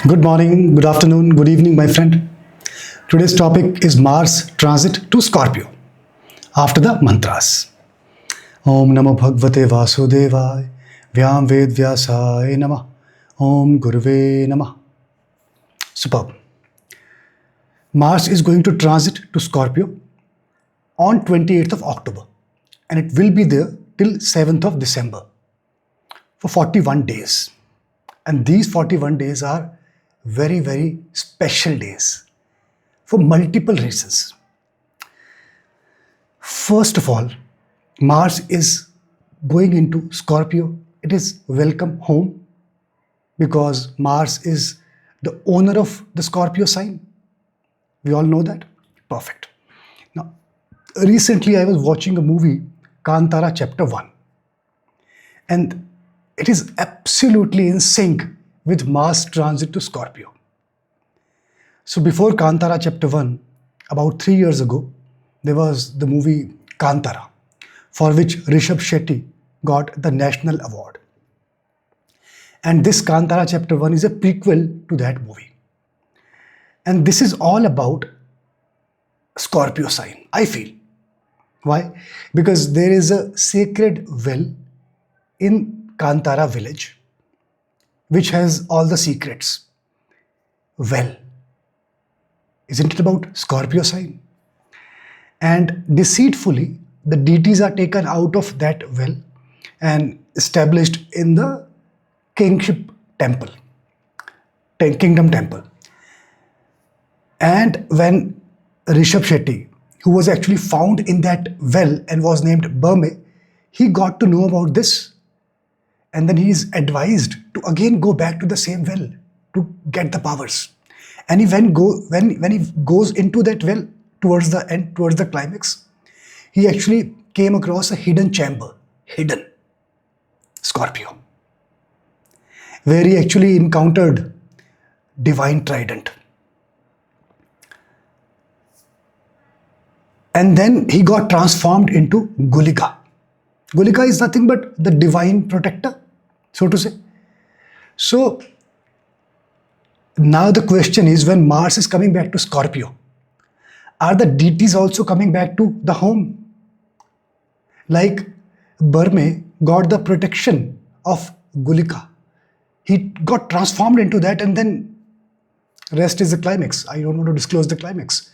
Good morning, good afternoon, good evening, my friend. Today's topic is Mars transit to Scorpio. After the mantras. Om Namo Bhagavate Vasudevaya Vyam Ved Vyasaya Namah Om Guruve Namah. Superb. Mars is going to transit to Scorpio on 28th of October and it will be there till 7th of December for 41 days. And these 41 days are very, very special days for multiple reasons. First of all, Mars is going into Scorpio. It is welcome home because Mars is the owner of the Scorpio sign. We all know that. Perfect. Now, recently I was watching a movie, Kantara Chapter 1. And it is absolutely in sync with Mars transit to Scorpio. So before Kantara Chapter 1, about 3 years ago, there was the movie Kantara, for which Rishabh Shetty got the National Award. And this Kantara Chapter 1 is a prequel to that movie. And this is all about Scorpio sign, I feel. Why? Because there is a sacred well in Kantara village which has all the secrets. Well, isn't it about Scorpio sign? And deceitfully, the deities are taken out of that well and established in the kingship temple, kingdom temple. And when Rishabh Shetty, who was actually found in that well and was named Burme, he got to know about this. And then he is advised to again go back to the same well to get the powers. And when he goes into that well towards the end, towards the climax, he actually came across a hidden chamber, hidden Scorpio, where he actually encountered divine trident. And then he got transformed into Gulika. Gulika is nothing but the divine protector, so to say. So now the question is, when Mars is coming back to Scorpio, are the deities also coming back to the home? Like Burme got the protection of Gulika. He got transformed into that, and then rest is the climax. I don't want to disclose the climax.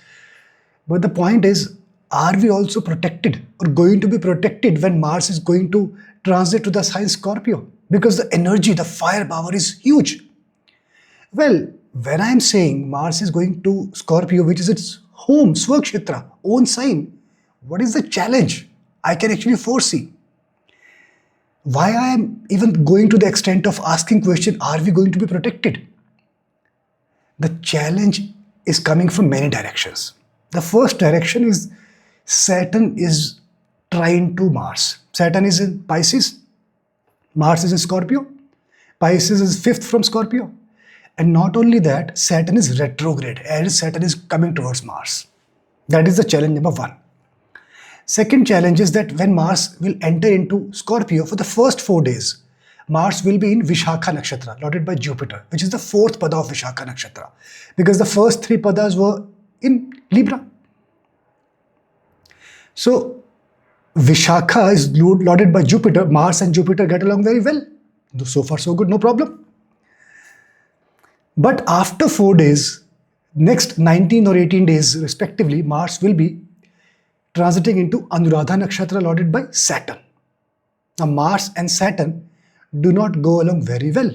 But the point is, are we also protected or going to be protected when Mars is going to transit to the sign Scorpio? Because the energy, the firepower is huge. Well, when I am saying Mars is going to Scorpio, which is its home, Swakshetra, own sign, what is the challenge I can actually foresee? Why I am even going to the extent of asking question, are we going to be protected? The challenge is coming from many directions. The first direction is Saturn is trine to Mars. Saturn is in Pisces, Mars is in Scorpio, Pisces is fifth from Scorpio. And not only that, Saturn is retrograde, as Saturn is coming towards Mars. That is the challenge number one. Second challenge is that when Mars will enter into Scorpio for the first 4 days, Mars will be in Vishakha Nakshatra, lorded by Jupiter, which is the fourth pada of Vishakha Nakshatra. Because the first 3 padas were in Libra. So, Vishakha is lorded by Jupiter. Mars and Jupiter get along very well. So far so good, no problem. But after 4 days, next 19 or 18 days respectively, Mars will be transiting into Anuradha Nakshatra lorded by Saturn. Now Mars and Saturn do not go along very well.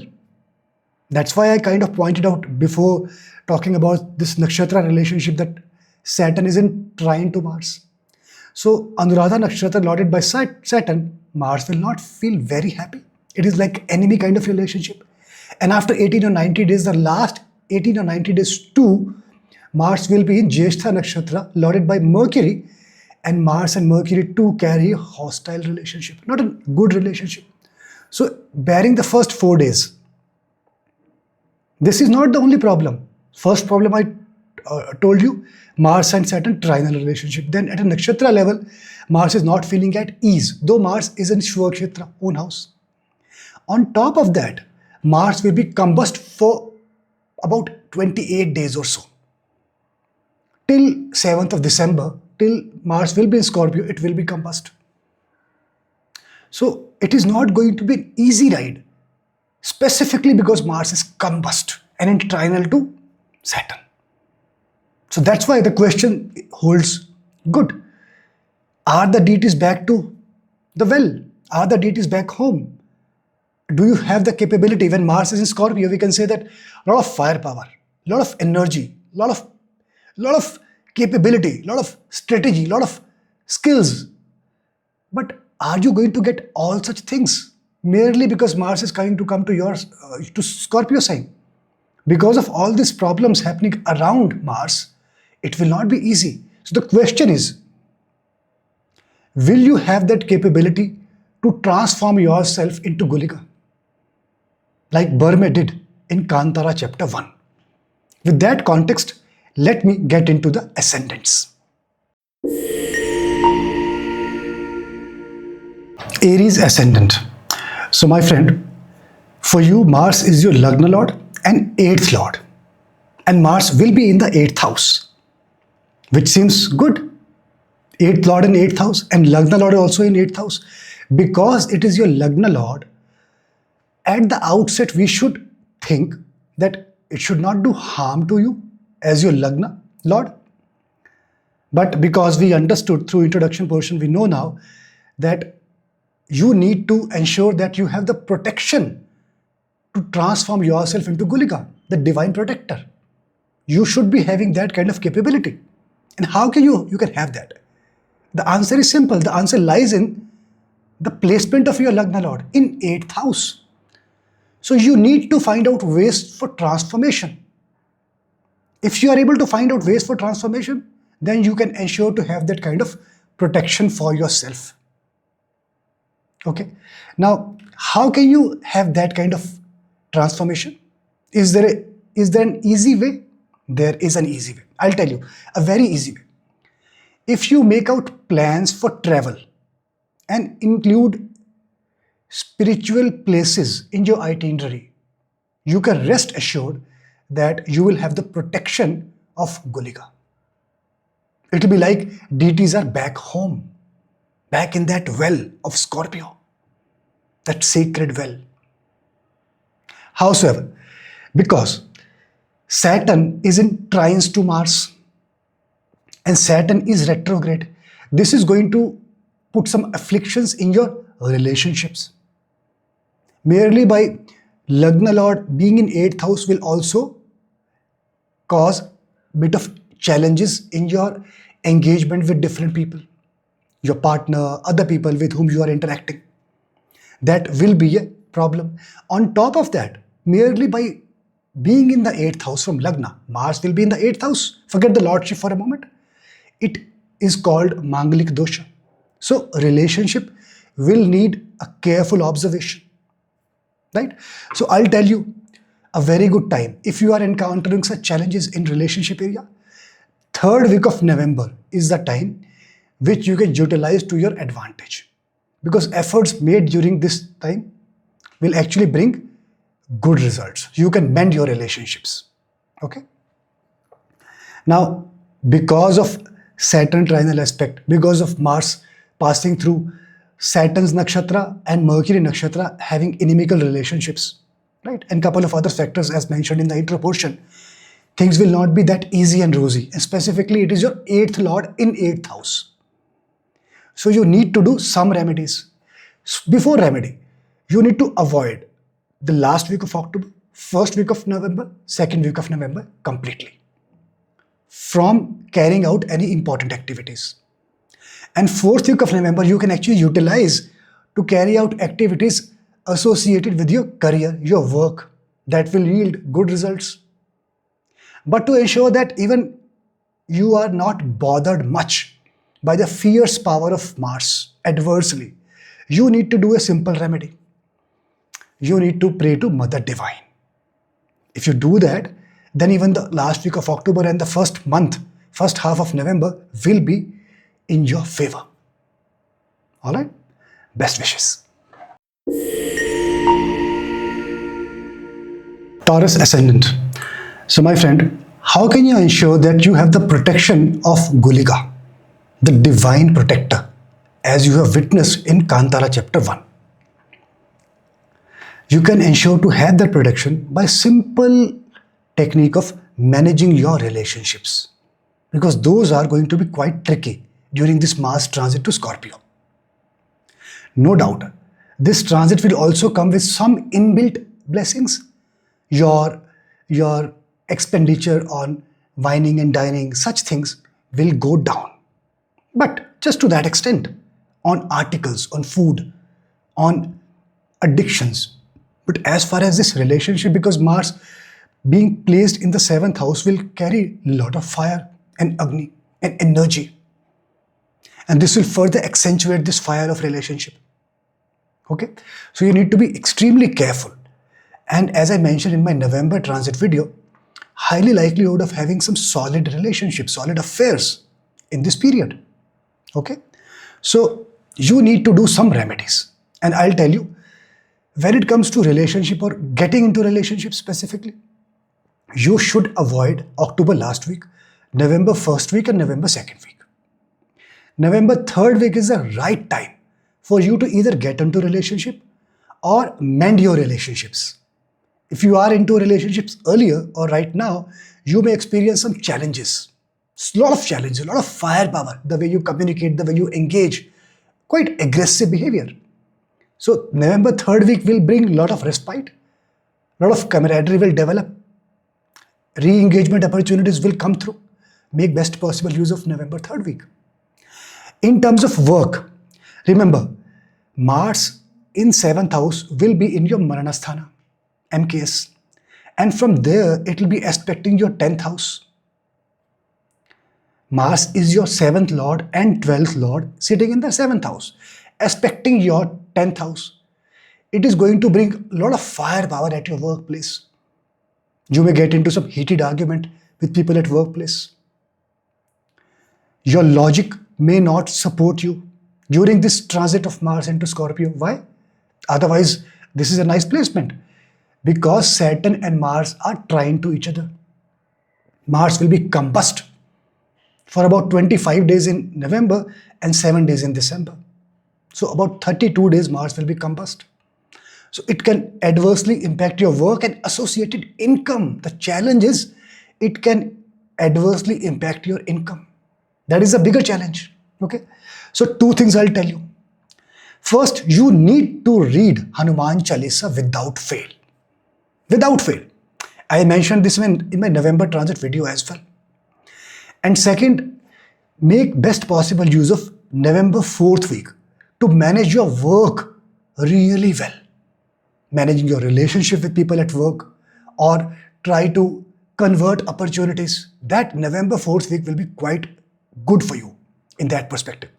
That's why I kind of pointed out before talking about this Nakshatra relationship that Saturn is in trine to Mars. So Anuradha Nakshatra lorded by Saturn, Mars will not feel very happy. It is like enemy kind of relationship. And after 18 or 90 days, the last 18 or 90 days too, Mars will be in Jyeshtha Nakshatra lorded by Mercury, and Mars and Mercury too carry a hostile relationship, not a good relationship. So bearing the first 4 days, this is not the only problem. First problem I told you, Mars and Saturn trinal relationship. Then at a nakshatra level, Mars is not feeling at ease, though Mars is in Shvakshetra, own house. On top of that, Mars will be combust for about 28 days or so. Till 7th of December, till Mars will be in Scorpio, it will be combust. So it is not going to be an easy ride, specifically because Mars is combust and in trinal to Saturn. So that's why the question holds good. Are the deities back to the well? Are the deities back home? Do you have the capability? When Mars is in Scorpio, we can say that a lot of firepower, a lot of energy, a lot of capability, a lot of strategy, a lot of skills. But are you going to get all such things merely because Mars is going to come to your to Scorpio sign? Because of all these problems happening around Mars, it will not be easy. So the question is, will you have that capability to transform yourself into Gulika? Like Burme did in Kantara chapter 1. With that context, let me get into the ascendants. Aries ascendant. So my friend, for you, Mars is your Lagna Lord and 8th Lord. And Mars will be in the 8th house, which seems good. 8th Lord in 8th house and Lagna Lord also in 8th house. Because it is your Lagna Lord, at the outset we should think that it should not do harm to you as your Lagna Lord. But because we understood through introduction portion, we know now that you need to ensure that you have the protection to transform yourself into Gulika, the divine protector. You should be having that kind of capability. And how can you can have that? The answer is simple. The answer lies in the placement of your Lagna Lord in 8th house. So you need to find out ways for transformation. If you are able to find out ways for transformation, then you can ensure to have that kind of protection for yourself. Okay. Now, how can you have that kind of transformation? Is there an easy way? There is an easy way. I'll tell you, a very easy way. If you make out plans for travel and include spiritual places in your itinerary, you can rest assured that you will have the protection of Gulika. It will be like deities are back home, back in that well of Scorpio, that sacred well. Howsoever, because Saturn is in trines to Mars and Saturn is retrograde, this is going to put some afflictions in your relationships. Merely by Lagna Lord being in 8th house will also cause a bit of challenges in your engagement with different people, your partner, other people with whom you are interacting. That will be a problem. On top of that, merely by being in the 8th house from Lagna, Mars will be in the 8th house. Forget the lordship for a moment. It is called mangalik dosha. So relationship will need a careful observation. Right? So I'll tell you a very good time if you are encountering such challenges in relationship area. 3rd week of November is the time which you can utilize to your advantage, because efforts made during this time will actually bring good results. You can mend your relationships. Okay. Now, because of Saturn trinal aspect, because of Mars passing through Saturn's nakshatra and Mercury nakshatra having inimical relationships, right, and couple of other factors as mentioned in the intro portion, things will not be that easy and rosy. And specifically, it is your 8th Lord in 8th house. So you need to do some remedies. Before remedy, you need to avoid the last week of October, 1st week of November, 2nd week of November completely from carrying out any important activities. And 4th week of November, you can actually utilize to carry out activities associated with your career, your work, that will yield good results. But to ensure that even you are not bothered much by the fierce power of Mars adversely, you need to do a simple remedy. You need to pray to Mother Divine. If you do that, then even the last week of October and the first half of November will be in your favor. All right? Best wishes. Taurus ascendant. So my friend, how can you ensure that you have the protection of Gulika, the divine protector, as you have witnessed in Kantara chapter 1? You can ensure to have that protection by simple technique of managing your relationships, because those are going to be quite tricky during this Mars transit to Scorpio. No doubt, this transit will also come with some inbuilt blessings. Your expenditure on wining and dining, such things will go down. But just to that extent, on articles, on food, on addictions. But as far as this relationship, because Mars being placed in the seventh house will carry a lot of fire and Agni and energy. And this will further accentuate this fire of relationship. Okay? So you need to be extremely careful. And as I mentioned in my November transit video, highly likelihood of having some solid relationships, solid affairs in this period. Okay? So you need to do some remedies. And I'll tell you, when it comes to relationship or getting into relationship specifically, you should avoid October last week, November first week and November second week. November third week is the right time for you to either get into relationship or mend your relationships. If you are into relationships earlier or right now, you may experience some challenges. A lot of challenges, a lot of firepower, the way you communicate, the way you engage, quite aggressive behavior. So November third week will bring a lot of respite, a lot of camaraderie will develop, re-engagement opportunities will come through. Make best possible use of November third week. In terms of work, remember, Mars in 7th house will be in your Maranasthana, MKS. And from there, it will be aspecting your 10th house. Mars is your 7th lord and 12th lord sitting in the 7th house, aspecting your 10th house. It is going to bring a lot of firepower at your workplace. You may get into some heated argument with people at workplace. Your logic may not support you during this transit of Mars into Scorpio. Why? Otherwise, this is a nice placement because Saturn and Mars are trying to each other. Mars will be combust for about 25 days in November and 7 days in December. So about 32 days Mars will be combust. So it can adversely impact your work and associated income. The challenge is it can adversely impact your income. That is a bigger challenge. Okay. So two things I'll tell you. First, you need to read Hanuman Chalisa without fail. Without fail. I mentioned this in my November transit video as well. And second, make best possible use of November 4th week to manage your work really well. Managing your relationship with people at work or try to convert opportunities. That November 4th week will be quite good for you in that perspective.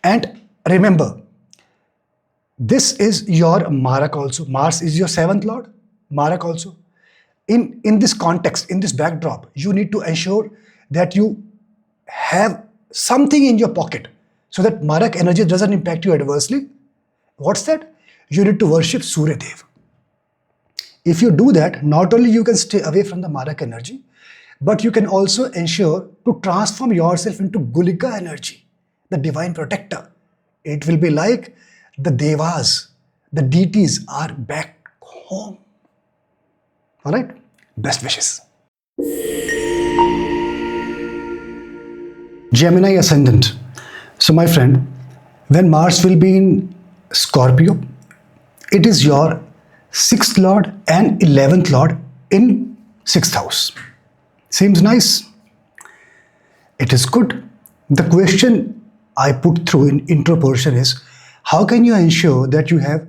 And remember, this is your Marak also. Mars is your 7th lord, Marak also. In this context, in this backdrop, you need to ensure that you have something in your pocket so that Marak energy doesn't impact you adversely. What's that? You need to worship Surya Dev. If you do that, not only you can stay away from the Marak energy, but you can also ensure to transform yourself into Gulika energy, the divine protector. It will be like the Devas, the deities are back home. All right? Best wishes. Gemini ascendant. So my friend, when Mars will be in Scorpio, it is your 6th lord and 11th lord in 6th house. Seems nice. It is good. The question I put through in intro portion is, how can you ensure that you have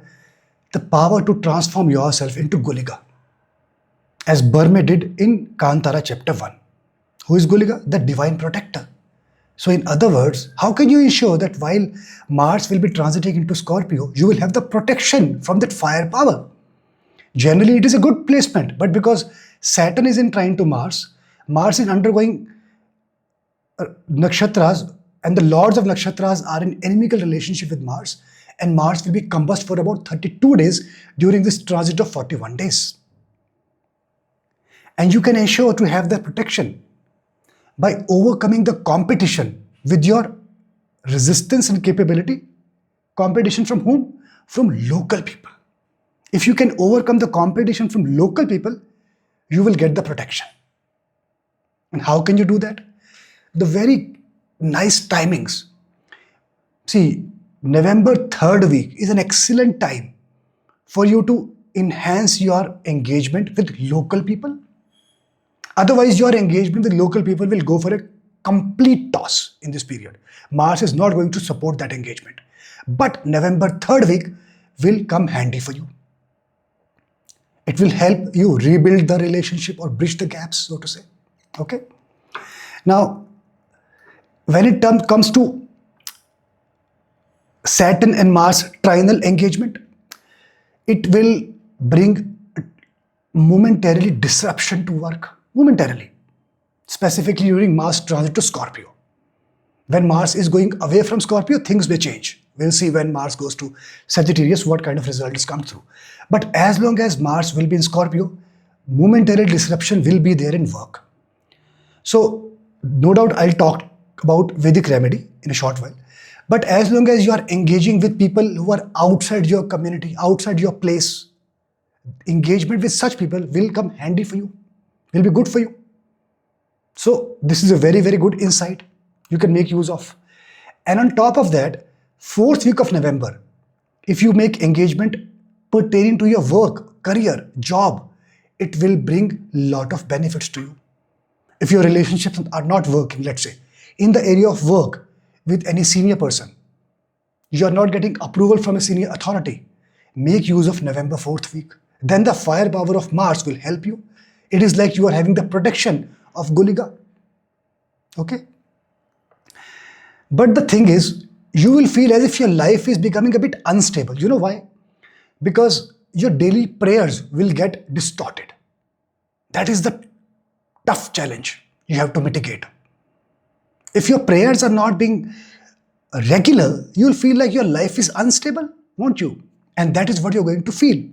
the power to transform yourself into Gulika? As Burme did in Kantara chapter 1. Who is Gulika? The divine protector. So in other words, how can you ensure that while Mars will be transiting into Scorpio, you will have the protection from that firepower? Generally, it is a good placement, but because Saturn is in trine to Mars, Mars is undergoing nakshatras, and the lords of nakshatras are in inimical relationship with Mars, and Mars will be combust for about 32 days during this transit of 41 days. And you can ensure to have that protection by overcoming the competition with your resistance and capability. Competition from whom? From local people. If you can overcome the competition from local people, you will get the protection. And how can you do that? The very nice timings. See, November 3rd week is an excellent time for you to enhance your engagement with local people. Otherwise, your engagement with local people will go for a complete toss in this period. Mars is not going to support that engagement. But November 3rd week will come handy for you. It will help you rebuild the relationship or bridge the gaps, so to say. Okay? Now, when it comes to Saturn and Mars trinal engagement, it will bring momentarily disruption to work. Momentarily. Specifically during Mars transit to Scorpio. When Mars is going away from Scorpio, things may change. We'll see when Mars goes to Sagittarius what kind of results come through. But as long as Mars will be in Scorpio, momentary disruption will be there in work. So, no doubt I'll talk about Vedic remedy in a short while. But as long as you are engaging with people who are outside your community, outside your place, engagement with such people will come handy for you, will be good for you. So, this is a very, very good insight you can make use of. And on top of that, 4th week of November, if you make engagement pertaining to your work, career, job, it will bring a lot of benefits to you. If your relationships are not working, let's say, in the area of work with any senior person, you are not getting approval from a senior authority, make use of November 4th week. Then the firepower of Mars will help you. It is like you are having the protection of Guliga. Okay? But the thing is, you will feel as if your life is becoming a bit unstable. You know why? Because your daily prayers will get distorted. That is the tough challenge you have to mitigate. If your prayers are not being regular, you will feel like your life is unstable, won't you? And that is what you're going to feel.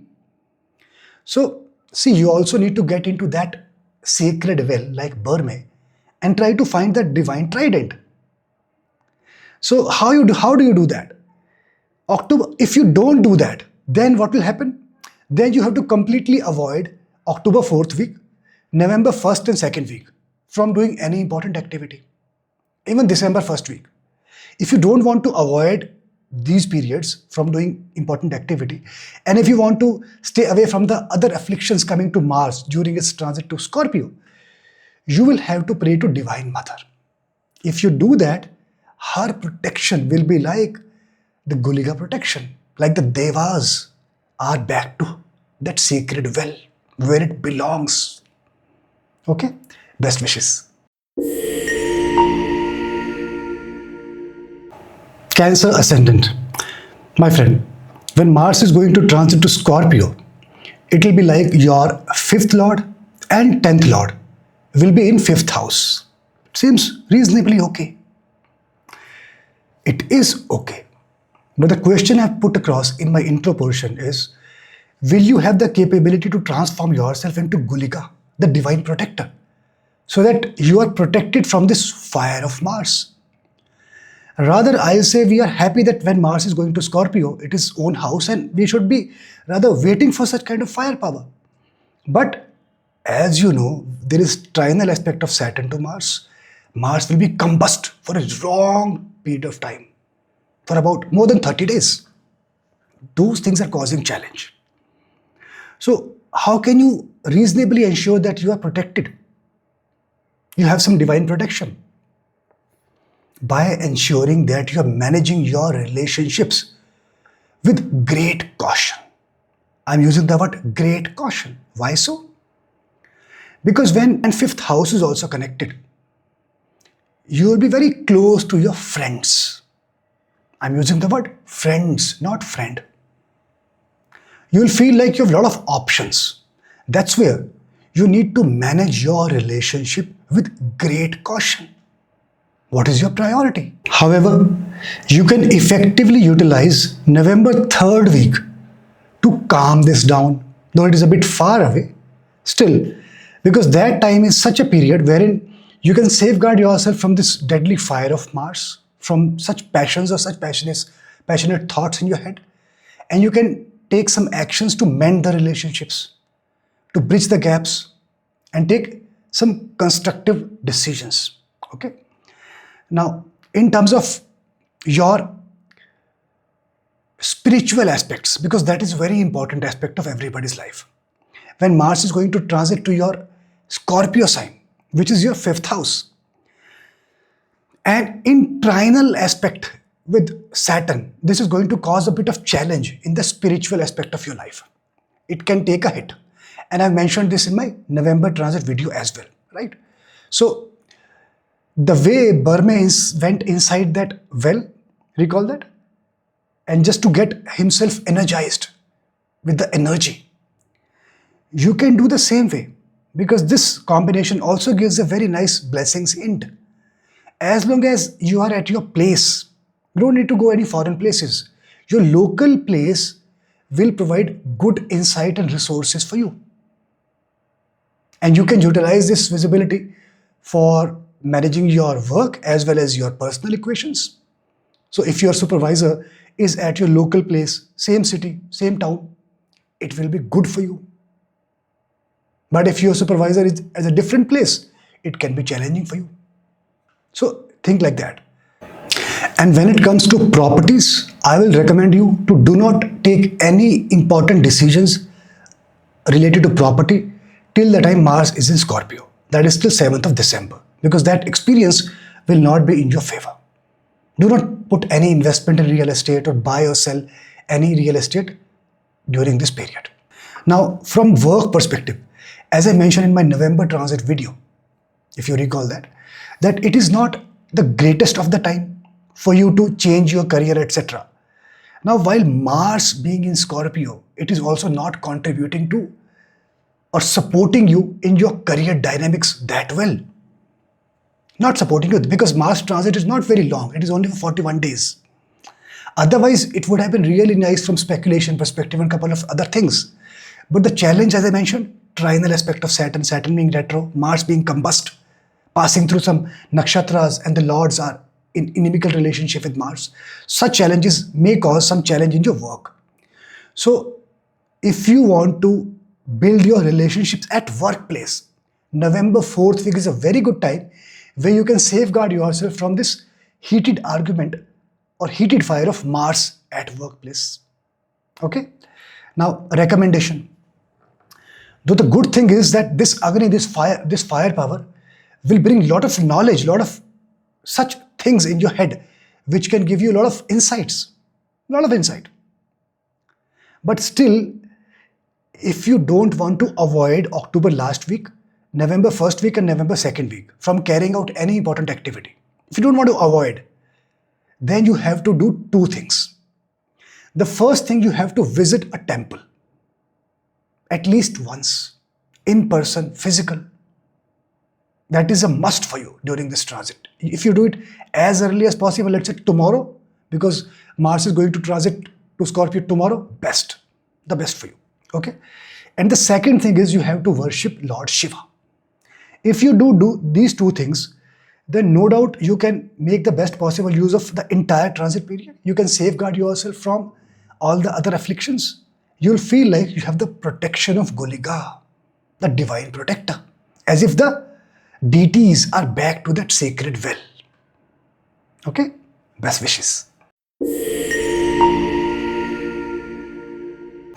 So, see, you also need to get into that sacred well like Burme and try to find that divine trident. So how do you do that? October, if you don't do that, then what will happen? Then you have to completely avoid October 4th week, November 1st and 2nd week from doing any important activity. Even December 1st week. If you don't want to avoid these periods from doing important activity, and if you want to stay away from the other afflictions coming to Mars during its transit to Scorpio, you will have to pray to Divine Mother. If you do that, her protection will be like the Guliga protection, like the Devas are back to that sacred well where it belongs. Okay? Best wishes. Cancer ascendant. My friend, when Mars is going to transit to Scorpio, it will be like your 5th lord and 10th lord will be in 5th house. Seems reasonably okay. It is okay. But the question I've put across in my intro portion is, will you have the capability to transform yourself into Guliga, the divine protector, so that you are protected from this fire of Mars? Rather, I'll say we are happy that when Mars is going to Scorpio, it is own house and we should be rather waiting for such kind of firepower. But as you know, there is trinal aspect of Saturn to Mars. Mars will be combust for a long period of time, for about more than 30 days. Those things are causing challenge. So how can you reasonably ensure that you are protected? You have some divine protection. By ensuring that you are managing your relationships with great caution. I'm using the word great caution. Why so? Because when 5th house is also connected, you will be very close to your friends. I'm using the word friends, not friend. You will feel like you have a lot of options. That's where you need to manage your relationship with great caution. What is your priority? However, you can effectively utilize November 3rd week to calm this down. Though it is a bit far away, still, Because that time is such a period wherein you can safeguard yourself from this deadly fire of Mars, from such passions or such passionate thoughts in your head, and you can take some actions to mend the relationships, to bridge the gaps, and take some constructive decisions. Okay. Now, in terms of your spiritual aspects, because that is a very important aspect of everybody's life. When Mars is going to transit to your Scorpio sign, which is your fifth house, and in trinal aspect with Saturn, this is going to cause a bit of challenge in the spiritual aspect of your life. It can take a hit. And I've mentioned this in my November transit video as well, right? So the way Burme went inside that well, recall that? And just to get himself energized with the energy, you can do the same way, because this combination also gives a very nice blessings hint. As long as you are at your place, you don't need to go any foreign places. Your local place will provide good insight and resources for you. And you can utilize this visibility for managing your work as well as your personal equations. So if your supervisor is at your local place, same city, same town, it will be good for you. But if your supervisor is at a different place, it can be challenging for you. So think like that. And when it comes to properties, I will recommend you to do not take any important decisions related to property till the time Mars is in Scorpio. That is till 7th of December, because that experience will not be in your favor. Do not put any investment in real estate or buy or sell any real estate during this period. Now, from work perspective, as I mentioned in my November transit video, if you recall that it is not the greatest of the time for you to change your career, etc. Now, while Mars being in Scorpio, it is also not contributing to or supporting you in your career dynamics that well. Not supporting you, because Mars transit is not very long. It is only for 41 days. Otherwise, it would have been really nice from speculation perspective and a couple of other things. But the challenge, as I mentioned, trinal aspect of Saturn being retro, Mars being combust, passing through some nakshatras, and the lords are in inimical relationship with Mars. Such challenges may cause some challenge in your work. So if you want to build your relationships at workplace, November 4th week is a very good time where you can safeguard yourself from this heated argument or heated fire of Mars at workplace. Okay. Now, recommendation. Though the good thing is that this Agni, this firepower will bring a lot of knowledge, a lot of such things in your head which can give you a lot of insights, a lot of insight. But still, if you don't want to avoid October last week, November 1st week and November 2nd week from carrying out any important activity, if you don't want to avoid, then you have to do two things. The first thing, you have to visit a temple at least once, in person, physical. That is a must for you during this transit. If you do it as early as possible, let's say tomorrow, because Mars is going to transit to Scorpio tomorrow, the best for you. Okay. And the second thing is, you have to worship Lord Shiva. If you do these two things, then no doubt you can make the best possible use of the entire transit period. You can safeguard yourself from all the other afflictions. You'll feel like you have the protection of Gulliga, the divine protector, as if the deities are back to that sacred well. Okay? Best wishes.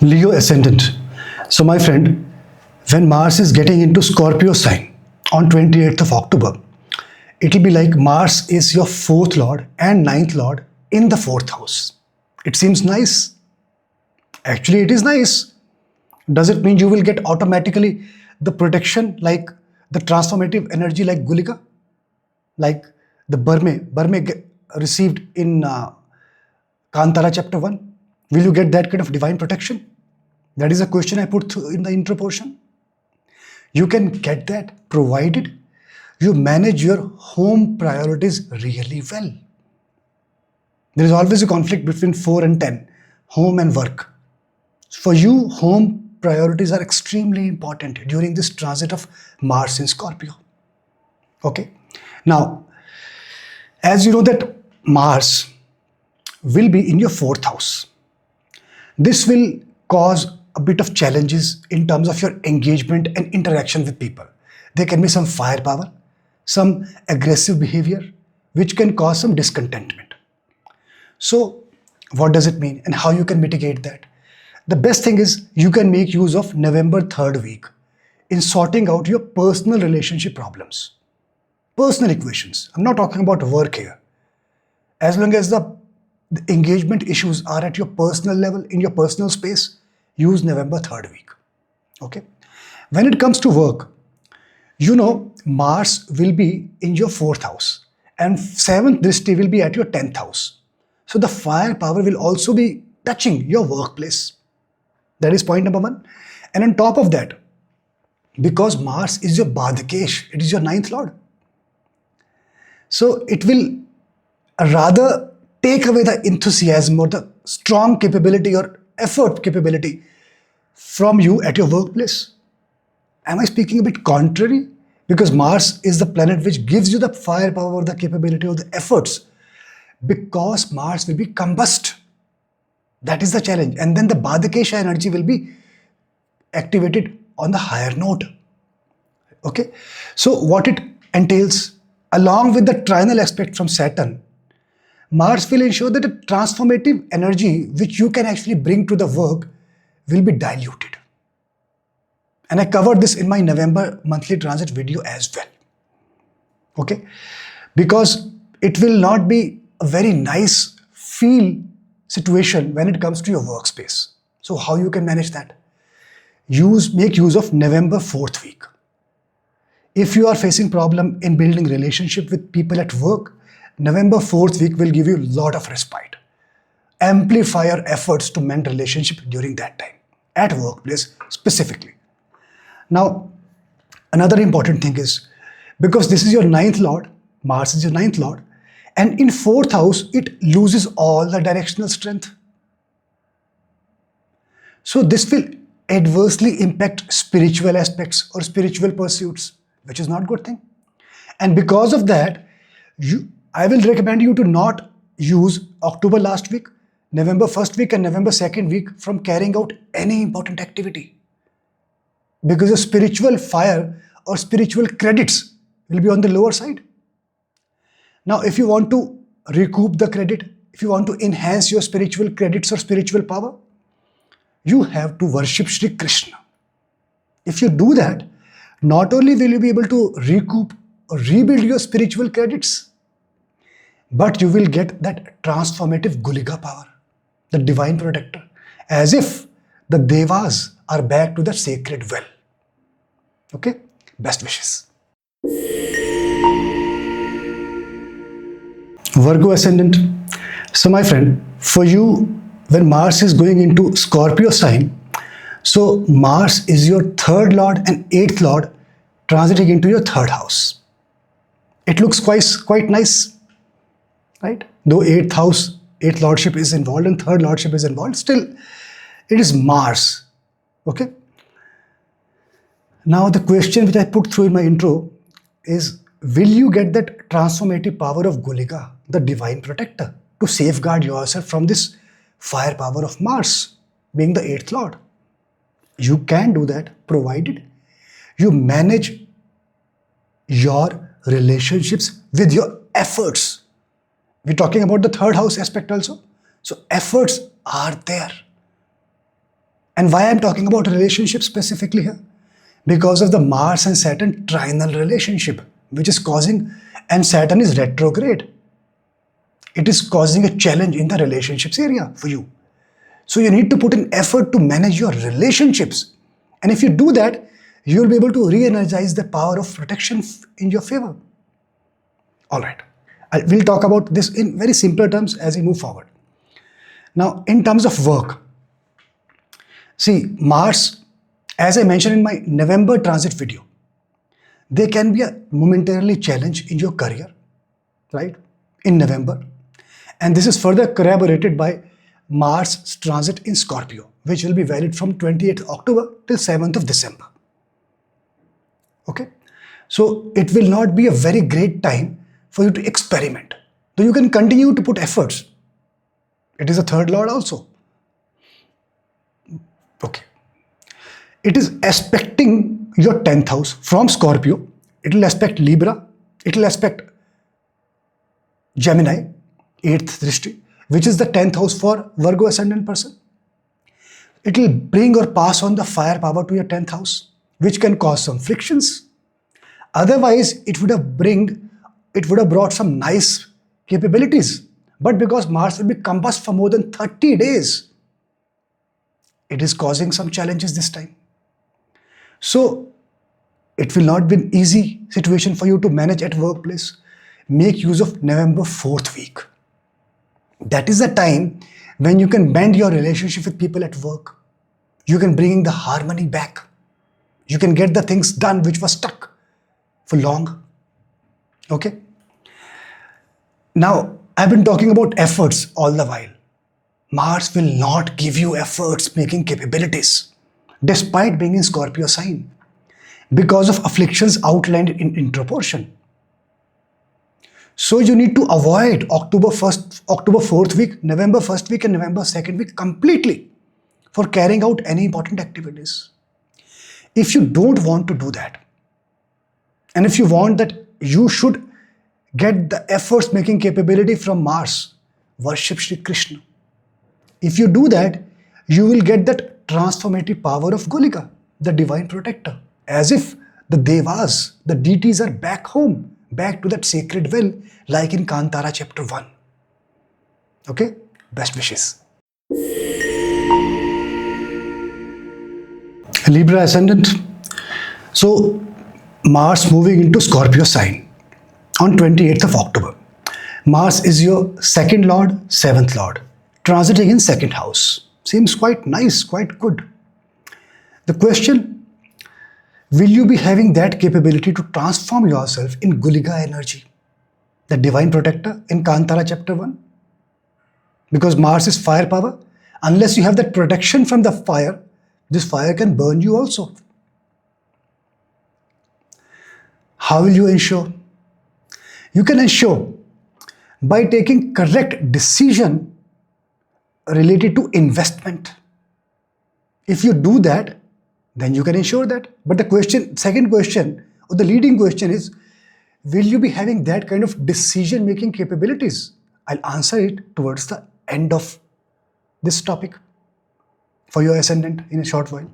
Leo ascendant. So my friend, when Mars is getting into Scorpio sign on 28th of October, it will be like Mars is your 4th lord and 9th lord in the 4th house. It seems nice. Actually, it is nice. Does it mean you will get automatically the protection, like the transformative energy like Gulika? Like the Burme received in Kantara chapter 1? Will you get that kind of divine protection? That is a question I put in the intro portion. You can get that provided you manage your home priorities really well. There is always a conflict between 4 and 10, home and work. For you, home priorities are extremely important during this transit of Mars in Scorpio. Okay. Now, as you know that Mars will be in your fourth house. This will cause a bit of challenges in terms of your engagement and interaction with people. There can be some firepower, some aggressive behavior, which can cause some discontentment. So, what does it mean and how you can mitigate that? The best thing is you can make use of November 3rd week in sorting out your personal relationship problems, personal equations. I'm not talking about work here. As long as the engagement issues are at your personal level, in your personal space, use November 3rd week. Okay. When it comes to work, you know, Mars will be in your fourth house and 7th drishti will be at your 10th house. So the firepower will also be touching your workplace. That is point number one. And on top of that, because Mars is your Badhakesh, it is your ninth lord. So it will rather take away the enthusiasm or the strong capability or effort capability from you at your workplace. Am I speaking a bit contrary? Because Mars is the planet which gives you the firepower or the capability or the efforts. Because Mars will be combust. That is the challenge. And then the Badhakesha energy will be activated on the higher note. Okay. So what it entails, along with the trinal aspect from Saturn, Mars will ensure that a transformative energy which you can actually bring to the work will be diluted. And I covered this in my November monthly transit video as well. Okay. Because it will not be a very nice feel situation when it comes to your workspace. So how you can manage that? Make use of November 4th week. If you are facing problem in building relationship with people at work, November 4th week will give you a lot of respite. Amplify your efforts to mend relationship during that time, at workplace specifically. Now, another important thing is, because this is your ninth lord, Mars is your ninth lord, and in fourth house, it loses all the directional strength. So this will adversely impact spiritual aspects or spiritual pursuits, which is not a good thing. And because of that, I will recommend you to not use October last week, November 1st week and November 2nd week from carrying out any important activity. Because your spiritual fire or spiritual credits will be on the lower side. Now, if you want to recoup the credit, if you want to enhance your spiritual credits or spiritual power, you have to worship Shri Krishna. If you do that, not only will you be able to recoup or rebuild your spiritual credits, but you will get that transformative Guliga power, the divine protector, as if the Devas are back to the sacred well. Okay? Best wishes. Virgo ascendant. So my friend, for you, when Mars is going into Scorpio sign, so Mars is your third lord and eighth lord transiting into your third house. It looks quite nice, right? Though eighth house, eighth lordship is involved and third lordship is involved, still it is Mars. Okay? Now the question which I put through in my intro is, will you get that transformative power of Guliga, the divine protector, to safeguard yourself from this firepower of Mars, being the eighth lord? You can do that provided you manage your relationships with your efforts. We're talking about the third house aspect also. So efforts are there. And why I'm talking about relationships specifically here? Because of the Mars and Saturn trinal relationship, which is causing, and Saturn is retrograde. It is causing a challenge in the relationships area for you. So you need to put in effort to manage your relationships. And if you do that, you will be able to re-energize the power of protection in your favor. All right. We'll talk about this in very simple terms as we move forward. Now, in terms of work, see, Mars, as I mentioned in my November transit video, there can be a momentarily challenge in your career, right, in November. And this is further corroborated by Mars transit in Scorpio, which will be valid from 28th October till 7th of December. Okay? So it will not be a very great time for you to experiment. Though you can continue to put efforts. It is a third lord also. Okay. It is aspecting your 10th house from Scorpio. It will aspect Libra. It will aspect Gemini, 8th Drishti, which is the 10th house for Virgo ascendant person. It will bring or pass on the firepower to your 10th house, which can cause some frictions. Otherwise, it would have brought some nice capabilities. But because Mars will be combust for more than 30 days, it is causing some challenges this time. So, it will not be an easy situation for you to manage at workplace. Make use of November 4th week. That is the time when you can mend your relationship with people at work. You can bring the harmony back. You can get the things done which were stuck for long. Okay? Now, I've been talking about efforts all the while. Mars will not give you efforts making capabilities, despite being in Scorpio sign, because of afflictions outlined in proportion. So you need to avoid October 4th week, November 1st week and November 2nd week completely for carrying out any important activities. If you don't want to do that, and if you want that you should get the efforts making capability from Mars, worship Shri Krishna. If you do that, you will get that transformative power of Golika, the divine protector, as if the Devas, the deities are back home, back to that sacred well, like in Kantara chapter 1. Okay? Best wishes. Libra ascendant. So, Mars moving into Scorpio sign on 28th of October. Mars is your second lord, 7th lord, transiting in 2nd house. Seems quite nice, quite good. The question, will you be having that capability to transform yourself in Gulika energy, the divine protector in Kantara chapter 1? Because Mars is firepower. Unless you have that protection from the fire, this fire can burn you also. How will you ensure? You can ensure by taking correct decision related to investment. If you do that, then you can ensure that. But the second question, or the leading question is, will you be having that kind of decision-making capabilities? I'll answer it towards the end of this topic for your ascendant in a short while.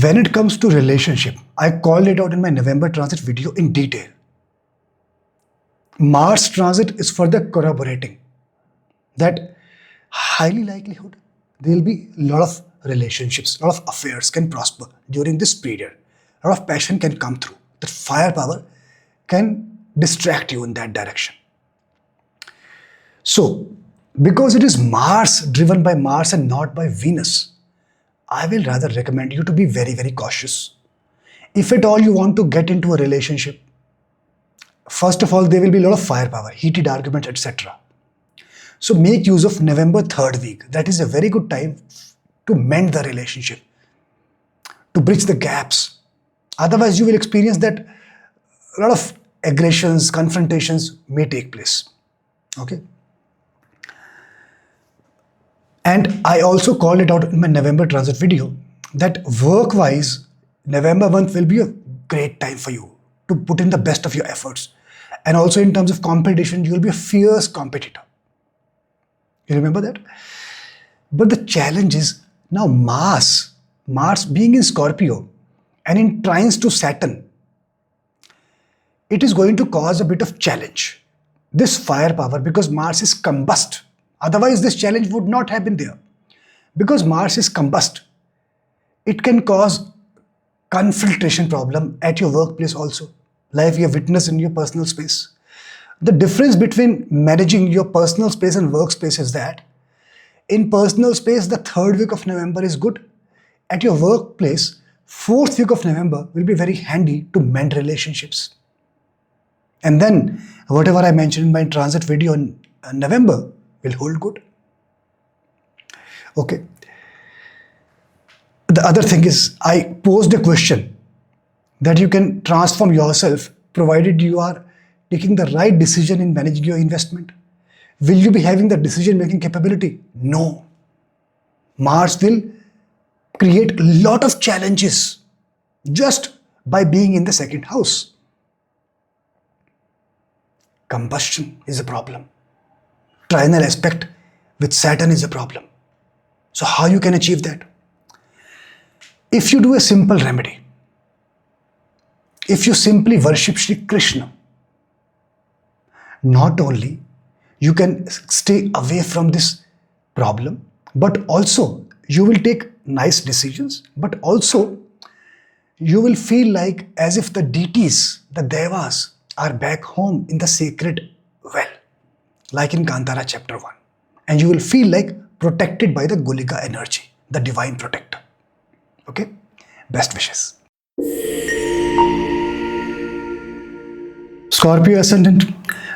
When it comes to relationship, I called it out in my November transit video in detail. Mars transit is further corroborating that highly likelihood there will be a lot of relationships, a lot of affairs can prosper during this period. A lot of passion can come through. That firepower can distract you in that direction. So, because it is Mars, driven by Mars and not by Venus, I will rather recommend you to be very, very cautious. If at all you want to get into a relationship, first of all, there will be a lot of firepower, heated arguments, etc. So make use of November 3rd week. That is a very good time to mend the relationship, to bridge the gaps. Otherwise, you will experience that a lot of aggressions, confrontations may take place. Okay? And I also called it out in my November transit video that work-wise, November month will be a great time for you to put in the best of your efforts. And also in terms of competition, you will be a fierce competitor. You remember that? But the challenge is now Mars being in Scorpio and in trines to Saturn, it is going to cause a bit of challenge. This firepower, because Mars is combust. Otherwise, this challenge would not have been there. Because Mars is combust, it can cause confiltration problem at your workplace also, like you have witnessed in your personal space. The difference between managing your personal space and workspace is that in personal space, the 3rd week of November is good. At your workplace, 4th week of November will be very handy to mend relationships. And then whatever I mentioned in my transit video in November will hold good. Okay. The other thing is, I posed a question that you can transform yourself provided you are taking the right decision in managing your investment. Will you be having the decision making capability? No. Mars will create a lot of challenges just by being in the second house. Combustion is a problem. Trinal aspect with Saturn is a problem. So how you can achieve that? If you do a simple remedy, if you simply worship Shri Krishna, not only you can stay away from this problem, but also you will take nice decisions, but also you will feel like as if the deities, the devas, are back home in the sacred well, like in Kantara chapter 1. And you will feel like protected by the Gulika energy, the divine protector. Okay? Best wishes. Scorpio ascendant.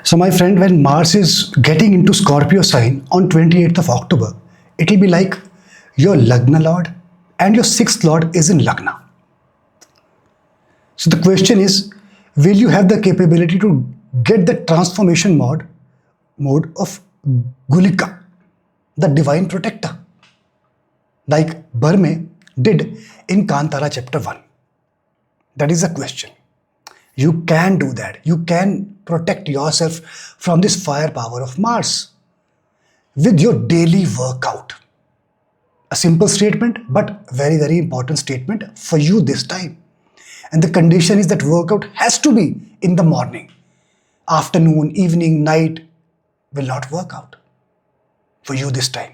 So my friend, when Mars is getting into Scorpio sign on 28th of October, it will be like your Lagna Lord and your 6th Lord is in Lagna. So the question is, will you have the capability to get the transformation mode of Gulika, the divine protector, like Burme did in Kantara chapter 1? That is the question. You can do that. You can protect yourself from this firepower of Mars with your daily workout. A simple statement, but very, very important statement for you this time. And the condition is that workout has to be in the morning. Afternoon, evening, night will not work out for you this time.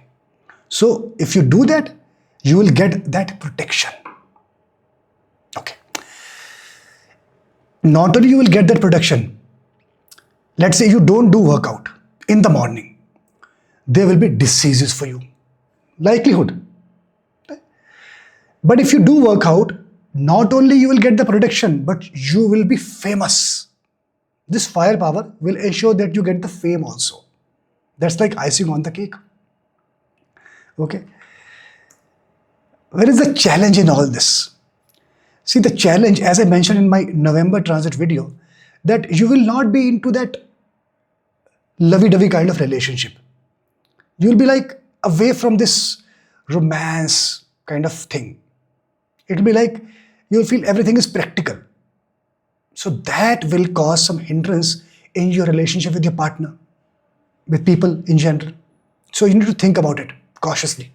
So if you do that, you will get that protection. Okay. Not only you will get that protection, let's say you don't do workout in the morning, there will be diseases for you. Likelihood. But if you do workout, not only you will get the protection, but you will be famous. This firepower will ensure that you get the fame also. That's like icing on the cake. Okay. Where is the challenge in all this? See, the challenge, as I mentioned in my November transit video, that you will not be into that lovey-dovey kind of relationship. You will be like away from this romance kind of thing. It will be like you will feel everything is practical. So that will cause some hindrance in your relationship with your partner, with people in general. So you need to think about it cautiously.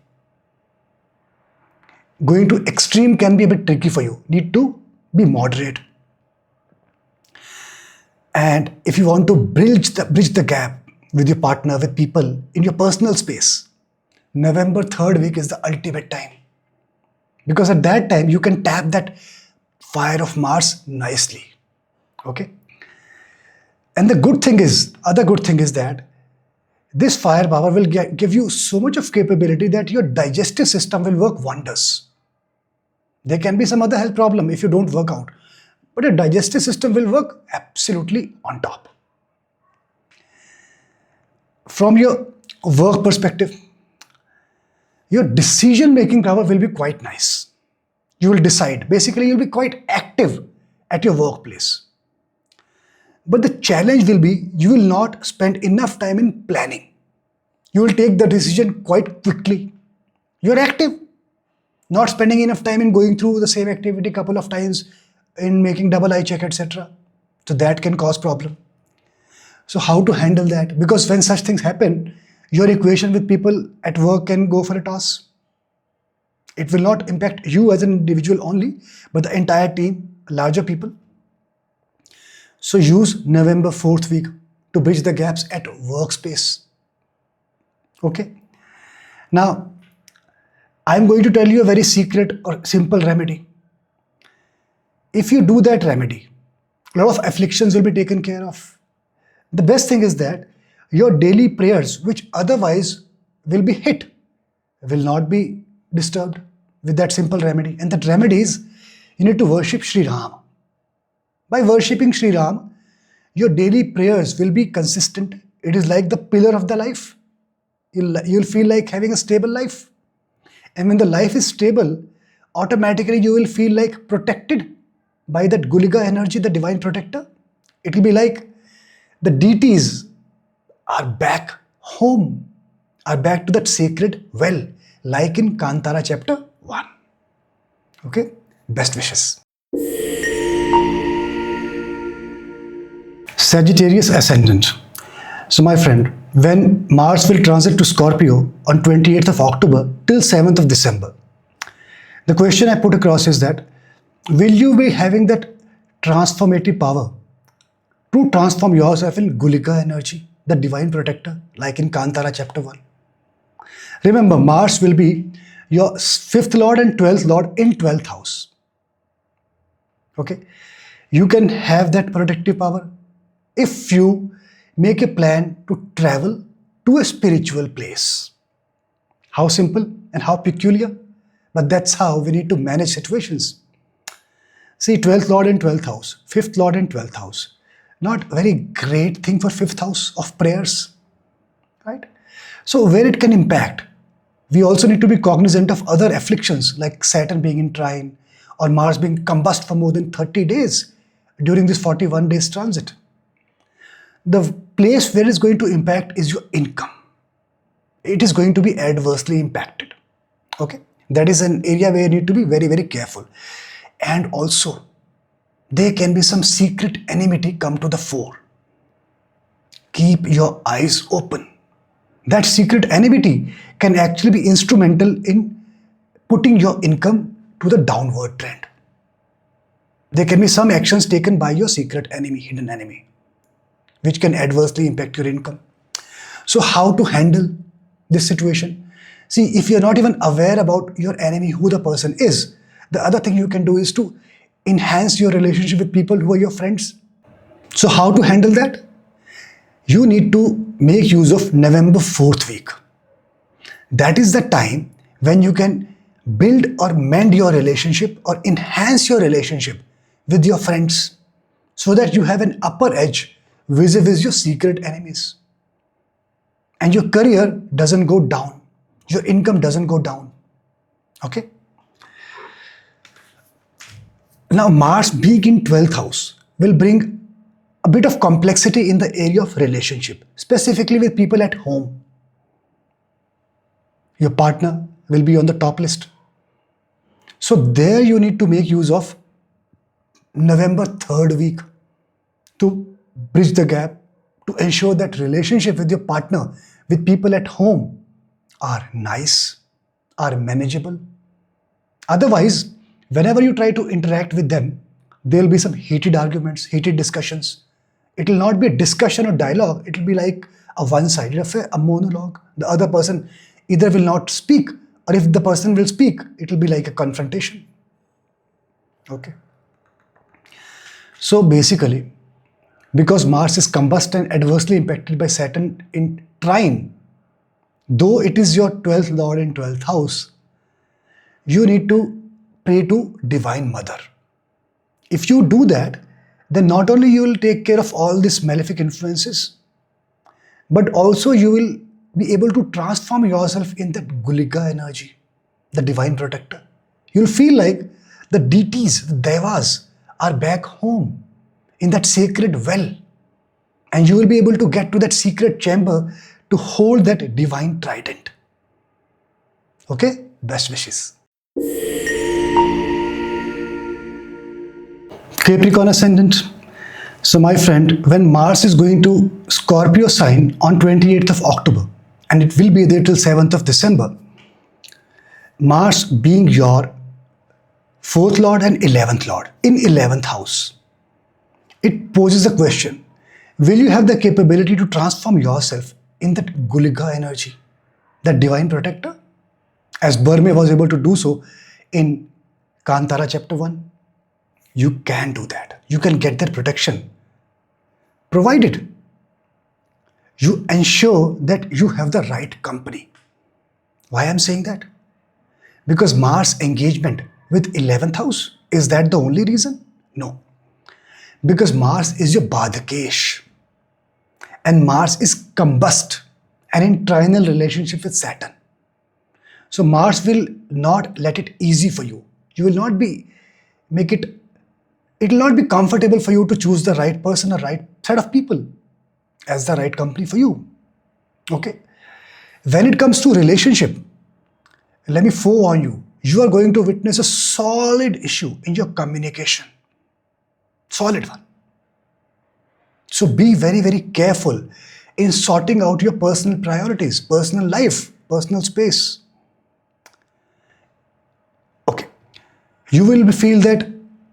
Going to extreme can be a bit tricky for you. Need to be moderate. And if you want to bridge the gap with your partner, with people in your personal space, November 3rd week is the ultimate time. Because at that time, you can tap that fire of Mars nicely. Okay? And the other good thing is that this firepower will give you so much of capability that your digestive system will work wonders. There can be some other health problem if you don't work out, but your digestive system will work absolutely on top. From your work perspective, your decision-making power will be quite nice. You will decide. Basically, you'll be quite active at your workplace. But the challenge will be you will not spend enough time in planning. You will take the decision quite quickly. You're active, not spending enough time in going through the same activity a couple of times, in making double eye check, etc. So that can cause problem. So how to handle that? Because when such things happen, your equation with people at work can go for a toss. It will not impact you as an individual only, but the entire team, larger people. So use November 4th week to bridge the gaps at workspace. Okay. Now, I'm going to tell you a very secret or simple remedy. If you do that remedy, a lot of afflictions will be taken care of. The best thing is that your daily prayers, which otherwise will be hit, will not be disturbed with that simple remedy. And that remedy is, you need to worship Sri Ram. By worshipping Sri Ram, your daily prayers will be consistent. It is like the pillar of the life. You'll feel like having a stable life. And when the life is stable, automatically you will feel like protected by that Gulika energy, the divine protector. It will be like the deities are back home, are back to that sacred well, like in Kantara chapter 1. Okay? Best wishes. Sagittarius ascendant. So my friend, when Mars will transit to Scorpio on 28th of October till 7th of December, the question I put across is that, will you be having that transformative power to transform yourself in Gulika energy, the divine protector, like in Kantara chapter 1? Remember, Mars will be your 5th lord and 12th lord in 12th house. Okay? You can have that protective power if you make a plan to travel to a spiritual place. How simple and how peculiar, but that's how we need to manage situations. See, 12th lord in 12th house, 5th lord in 12th house. Not very great thing for 5th house of prayers, right? So where it can impact, we also need to be cognizant of other afflictions like Saturn being in trine or Mars being combust for more than 30 days during this 41 days transit. The place where it's going to impact is your income. It is going to be adversely impacted. Okay? That is an area where you need to be very, very careful. And also, there can be some secret enmity come to the fore. Keep your eyes open. That secret enmity can actually be instrumental in putting your income to the downward trend. There can be some actions taken by your secret enemy, hidden enemy, which can adversely impact your income. So how to handle this situation? See, if you're not even aware about your enemy, who the person is, the other thing you can do is to enhance your relationship with people who are your friends. So how to handle that? You need to make use of November 4th week. That is the time when you can build or mend your relationship or enhance your relationship with your friends so that you have an upper edge vis-a-vis your secret enemies. And your career doesn't go down. Your income doesn't go down. Okay? Now, Mars being in 12th house will bring a bit of complexity in the area of relationship, specifically with people at home. Your partner will be on the top list. So there you need to make use of November 3rd week to bridge the gap, to ensure that relationship with your partner, with people at home are nice, are manageable. Otherwise, whenever you try to interact with them, there will be some heated arguments, heated discussions. It will not be a discussion or dialogue. It will be like a one-sided affair, a monologue. The other person either will not speak, or if the person will speak, it will be like a confrontation. Okay. So basically, because Mars is combust and adversely impacted by Saturn in trine, though it is your 12th lord in 12th house, you need to pray to Divine Mother. If you do that, then not only you will take care of all these malefic influences, but also you will be able to transform yourself in that Gulika energy, the divine protector. You'll feel like the deities, the devas are back home in that sacred well, and you will be able to get to that secret chamber to hold that divine trident. Okay? Best wishes. Capricorn ascendant. So my friend, when Mars is going to Scorpio sign on 28th of October, and it will be there till 7th of December, Mars being your 4th lord and 11th lord in 11th house, it poses a question. Will you have the capability to transform yourself in that Gulika energy, that divine protector? As Burme was able to do so in Kantara chapter 1. You can do that. You can get that protection, provided you ensure that you have the right company. Why I'm saying that? Because Mars engagement with 11th house, is that the only reason? No. Because Mars is your Badhakesh, and Mars is combust and in trinal relationship with Saturn. So Mars will not let it easy for you. You will not be, make it, it will not be comfortable for you to choose the right person or right set of people as the right company for you. Okay. When it comes to relationship, let me forewarn you, you are going to witness a solid issue in your communication. Solid one. So be very, very careful in sorting out your personal priorities, personal life, personal space. Okay. You will feel that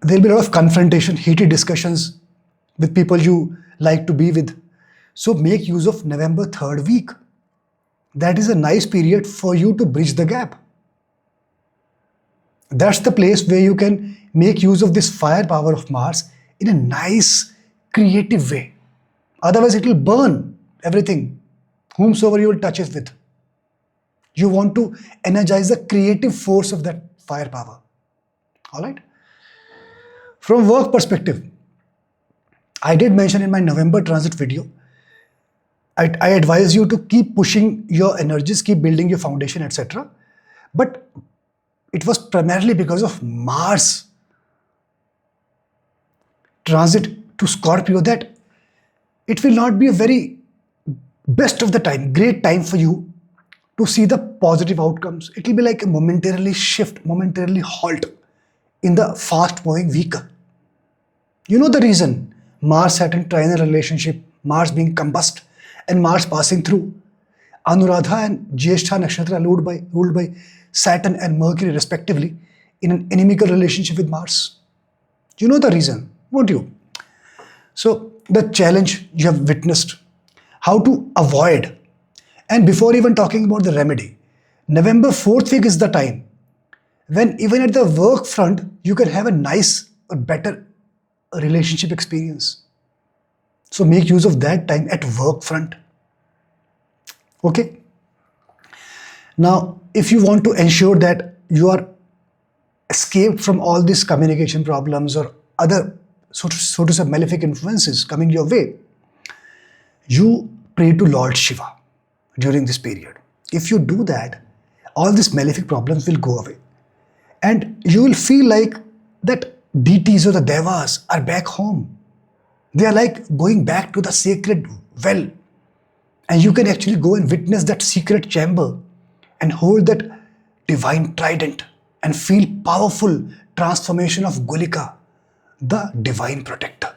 there will be a lot of confrontation, heated discussions with people you like to be with. So make use of November 3rd week. That is a nice period for you to bridge the gap. That's the place where you can make use of this firepower of Mars in a nice, creative way. Otherwise, it will burn everything, whomsoever you will touch it with. You want to energize the creative force of that firepower. All right? From work perspective, I did mention in my November transit video, I advise you to keep pushing your energies, keep building your foundation, etc. But it was primarily because of Mars transit to Scorpio that it will not be a very best of the time, great time for you to see the positive outcomes. It will be like a momentarily shift, momentarily halt in the fast moving vehicle. You know the reason Mars Saturn trine relationship, Mars being combust and Mars passing through Anuradha and Jyeshtha nakshatra ruled by Saturn and Mercury respectively in an inimical relationship with Mars. You know the reason, won't you? So the challenge you have witnessed, how to avoid, and before even talking about the remedy, November 4th week is the time when even at the work front you can have a nice or better relationship experience. So make use of that time at work front. Okay. Now, if you want to ensure that you are escaped from all these communication problems or other so to say malefic influences coming your way, you pray to Lord Shiva during this period. If you do that, all these malefic problems will go away. And you will feel like that deities or the devas are back home. They are like going back to the sacred well. And you can actually go and witness that secret chamber and hold that divine trident and feel powerful transformation of Gulika, the divine protector.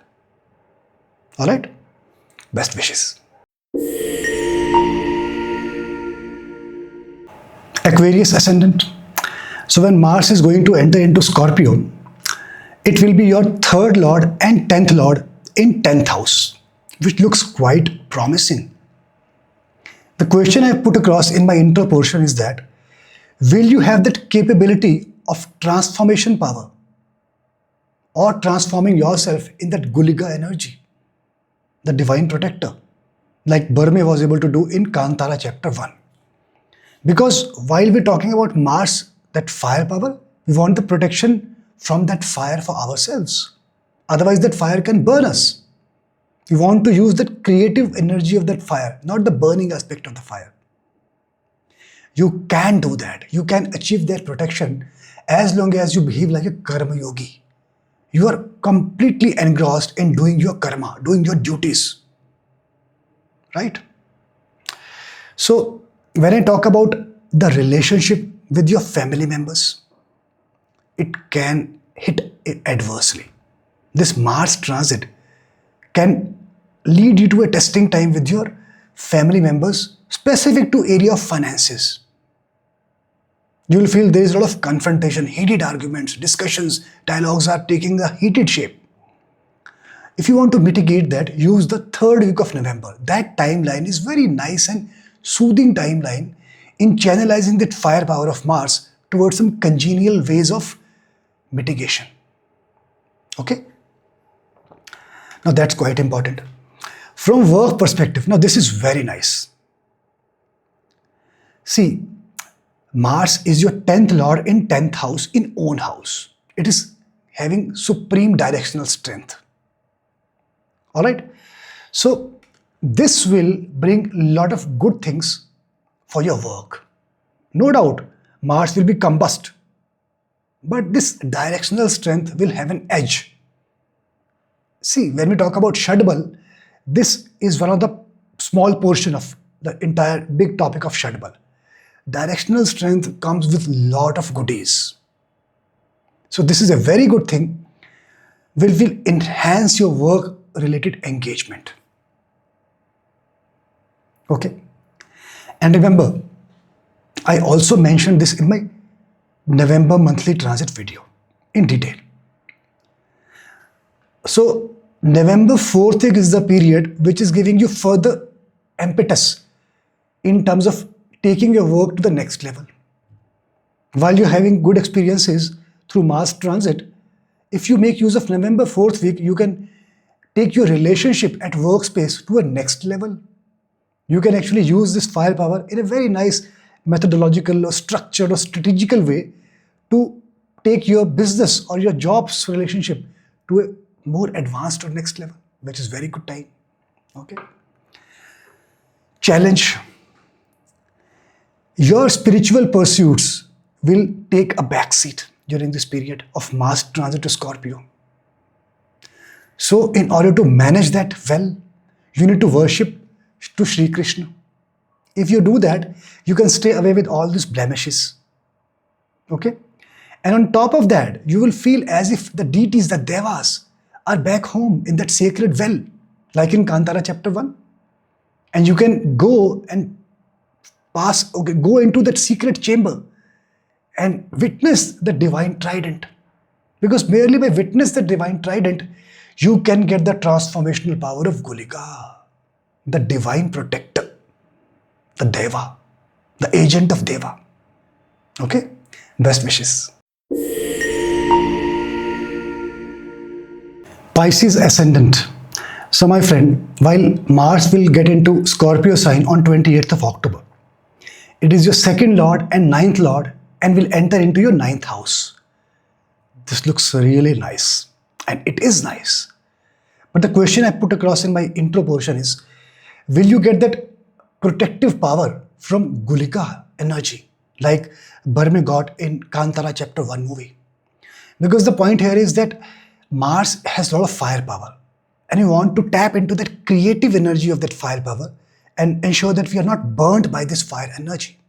All right? Best wishes. Aquarius ascendant. So when Mars is going to enter into Scorpio, it will be your third lord and 10th lord in 10th house, which looks quite promising. The question I put across in my intro portion is that, will you have that capability of transformation power or transforming yourself in that Gulika energy, the divine protector, like Burme was able to do in Kantara chapter 1? Because while we're talking about Mars, that firepower, we want the protection from that fire for ourselves. Otherwise, that fire can burn us. We want to use that creative energy of that fire, not the burning aspect of the fire. You can do that. You can achieve that protection as long as you behave like a karma yogi. You are completely engrossed in doing your karma, doing your duties. Right? So, when I talk about the relationship with your family members, it can hit adversely. This Mars transit can lead you to a testing time with your family members specific to area of finances. You will feel there is a lot of confrontation, heated arguments, discussions, dialogues are taking a heated shape. If you want to mitigate that, use the third week of November. That timeline is very nice and soothing timeline in channelizing that firepower of Mars towards some congenial ways of mitigation. Okay? Now that's quite important. From work perspective, now this is very nice. See, Mars is your 10th lord in 10th house in own house. It is having supreme directional strength. All right. So this will bring a lot of good things for your work. No doubt, Mars will be combust. But this directional strength will have an edge. See, when we talk about Shadbal, this is one of the small portion of the entire big topic of Shadbal. Directional strength comes with lot of goodies. So this is a very good thing, will enhance your work related engagement. Okay. And remember, I also mentioned this in my November monthly transit video in detail. So November 4th is the period which is giving you further impetus in terms of taking your work to the next level. While you're having good experiences through Mars transit, if you make use of November 4th week, you can take your relationship at workspace to a next level. You can actually use this firepower in a very nice methodological or structured or strategical way to take your business or your job's relationship to a more advanced or next level, which is very good time. Okay. Challenge. Your spiritual pursuits will take a backseat during this period of Mars transit to Scorpio. So in order to manage that well, you need to worship to Sri Krishna. If you do that, you can stay away with all these blemishes. Okay? And on top of that, you will feel as if the deities, the devas, are back home in that sacred well, like in Kantara chapter 1. And you can go and go into that secret chamber and witness the divine trident. Because merely by witness the divine trident, you can get the transformational power of Gulika, the divine protector, the Deva, the agent of Deva. Okay? Best wishes. Pisces ascendant. So my friend, while Mars will get into Scorpio sign on 28th of October, it is your second lord and ninth lord and will enter into your ninth house. This looks really nice, and it is nice. But the question I put across in my intro portion is, will you get that protective power from Gulika energy like Barme got in Kantara chapter 1 movie? Because the point here is that Mars has a lot of firepower, and we want to tap into that creative energy of that firepower and ensure that we are not burnt by this fire energy.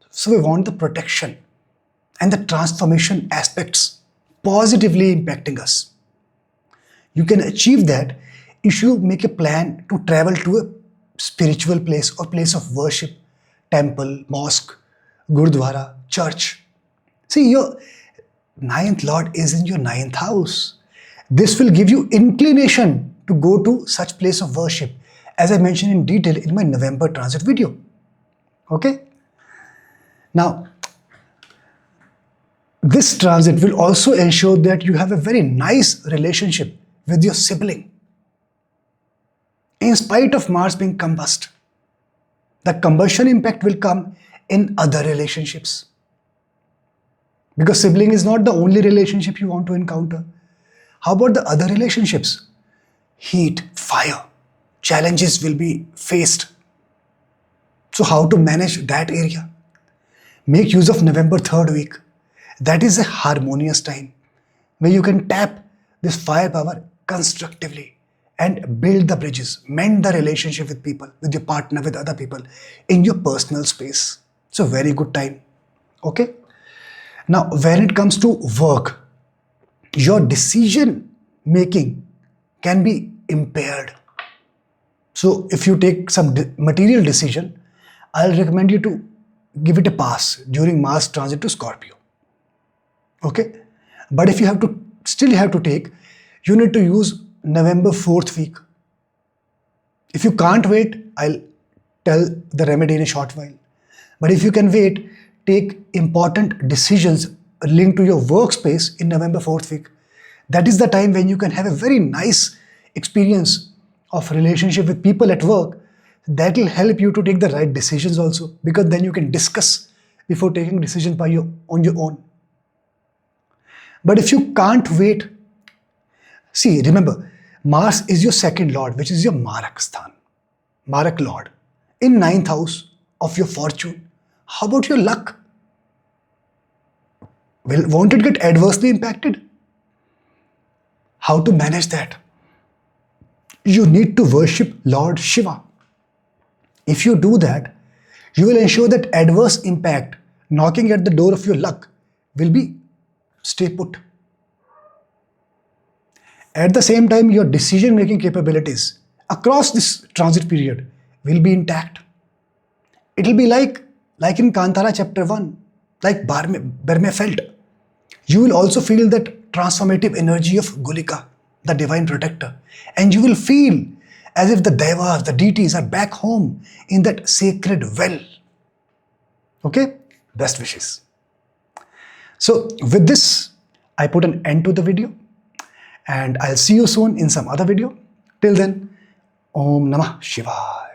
So we want the protection and the transformation aspects positively impacting us. You can achieve that if you make a plan to travel to a spiritual place or place of worship, temple, mosque, gurdwara, church. See, your ninth lord is in your ninth house. This will give you inclination to go to such place of worship, as I mentioned in detail in my November transit video. Okay? Now, this transit will also ensure that you have a very nice relationship with your sibling. In spite of Mars being combust, the combustion impact will come in other relationships. Because sibling is not the only relationship you want to encounter. How about the other relationships? Heat, fire, challenges will be faced. So how to manage that area? Make use of November 3rd week. That is a harmonious time where you can tap this firepower constructively and build the bridges, mend the relationship with people, with your partner, with other people in your personal space. It's a very good time. Okay? Now, when it comes to work, your decision making can be impaired. So if you take some material decision, I'll recommend you to give it a pass during Mars transit to Scorpio. Okay? But if you have to, still have to take, you need to use November 4th week. If you can't wait, I'll tell the remedy in a short while. But if you can wait, take important decisions linked to your workspace in November 4th week. That is the time when you can have a very nice experience of relationship with people at work. That will help you to take the right decisions also, because then you can discuss before taking decisions on your own. But if you can't wait, see, remember, Mars is your second lord, which is your Marak Sthan, Marak lord, in ninth house of your fortune. How about your luck? Won't it get adversely impacted? How to manage that? You need to worship Lord Shiva. If you do that, you will ensure that adverse impact knocking at the door of your luck will be stay put. At the same time, your decision-making capabilities across this transit period will be intact. It will be like in Kantara chapter 1, like Barme felt. You will also feel that transformative energy of Gulika, the divine protector. And you will feel as if the devas, the deities are back home in that sacred well. Okay? Best wishes. So with this, I put an end to the video. And I'll see you soon in some other video. Till then, Om Namah Shivaya.